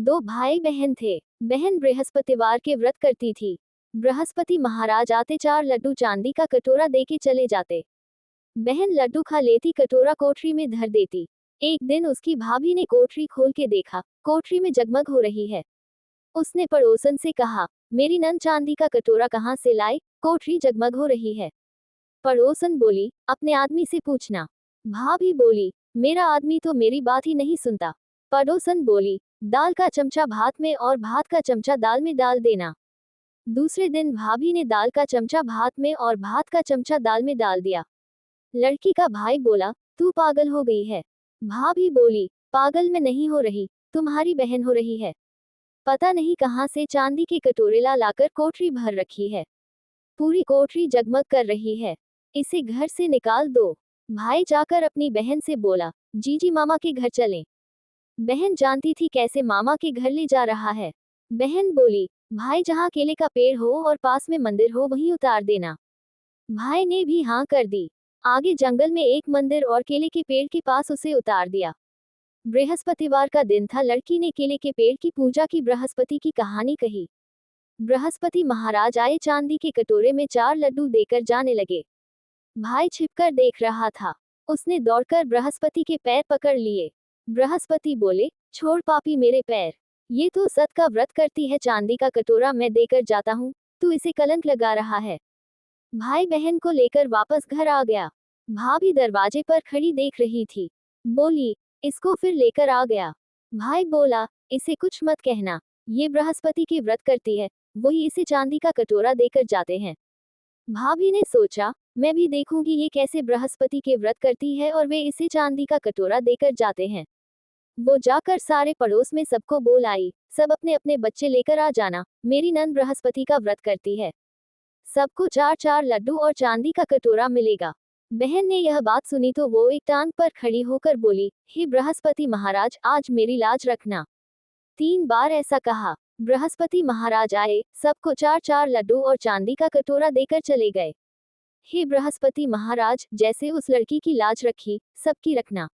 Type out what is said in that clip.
दो भाई बहन थे। बहन बृहस्पतिवार के व्रत करती थी। बृहस्पति महाराज आते 4 लड्डू चांदी का कटोरा दे के चले जाते। बहन लड्डू खा लेती, कटोरा कोठरी में धर देती। एक दिन उसकी भाभी ने कोठरी खोल के देखा, कोठरी में जगमग हो रही है। उसने पड़ोसन से कहा, मेरी नन चांदी का कटोरा कहाँ से लाए, कोठरी जगमग हो रही है। पड़ोसन बोली, अपने आदमी से पूछना। भाभी बोली, मेरा आदमी तो मेरी बात ही नहीं सुनता। पड़ोसन बोली, दाल का चमचा भात में और भात का चमचा दाल में डाल देना। दूसरे दिन भाभी ने दाल का चमचा भात में और भात का चमचा दाल में डाल दिया। लड़की का भाई बोला, तू पागल हो गई है। भाभी बोली, पागल मैं नहीं हो रही, तुम्हारी बहन हो रही है। पता नहीं कहाँ से चांदी के कटोरे ला लाकर कोठरी भर रखी है। पूरी कोठरी जगमग कर रही है। इसे घर से निकाल दो। भाई जाकर अपनी बहन से बोला, जीजी मामा के घर चलें। बहन जानती थी कैसे मामा के घर ले जा रहा है। बहन बोली, भाई जहाँ केले का पेड़ हो और पास में मंदिर हो वहीं उतार देना। भाई ने भी हाँ कर दी। आगे जंगल में एक मंदिर और केले के पेड़ के पास उसे उतार दिया। बृहस्पतिवार का दिन था। लड़की ने केले के पेड़ की पूजा की, बृहस्पति की कहानी कही। बृहस्पति महाराज आए, चांदी के कटोरे में 4 लड्डू देकर जाने लगे। भाई छिपकर देख रहा था। उसने दौड़कर बृहस्पति के पैर पकड़ लिए। बृहस्पति बोले, छोड़ पापी मेरे पैर, ये तो सत का व्रत करती है, चांदी का कटोरा मैं देकर जाता हूँ, तू इसे कलंक लगा रहा है। भाई बहन को लेकर वापस घर आ गया। भाभी दरवाजे पर खड़ी देख रही थी। बोली, इसको फिर लेकर आ गया। भाई बोला, इसे कुछ मत कहना, ये बृहस्पति के व्रत करती है, वही इसे चांदी का कटोरा देकर जाते हैं। भाभी ने सोचा, मैं भी देखूंगी ये कैसे बृहस्पति के व्रत करती है और वे इसे चांदी का कटोरा देकर जाते हैं। वो जाकर सारे पड़ोस में सबको बोल आई, सब अपने अपने बच्चे लेकर आ जाना, मेरी नंद बृहस्पति का व्रत करती है। सबको 4 लड्डू और चांदी का कटोरा मिलेगा। बहन ने यह बात सुनी तो वो एक टांग पर खड़ी होकर बोली, हे बृहस्पति महाराज, आज मेरी लाज रखना। 3 बार ऐसा कहा। बृहस्पति महाराज आए, सबको 4 लड्डू और चांदी का कटोरा देकर चले गए। हे बृहस्पति महाराज, जैसे उस लड़की की लाज रखी, सबकी रखना।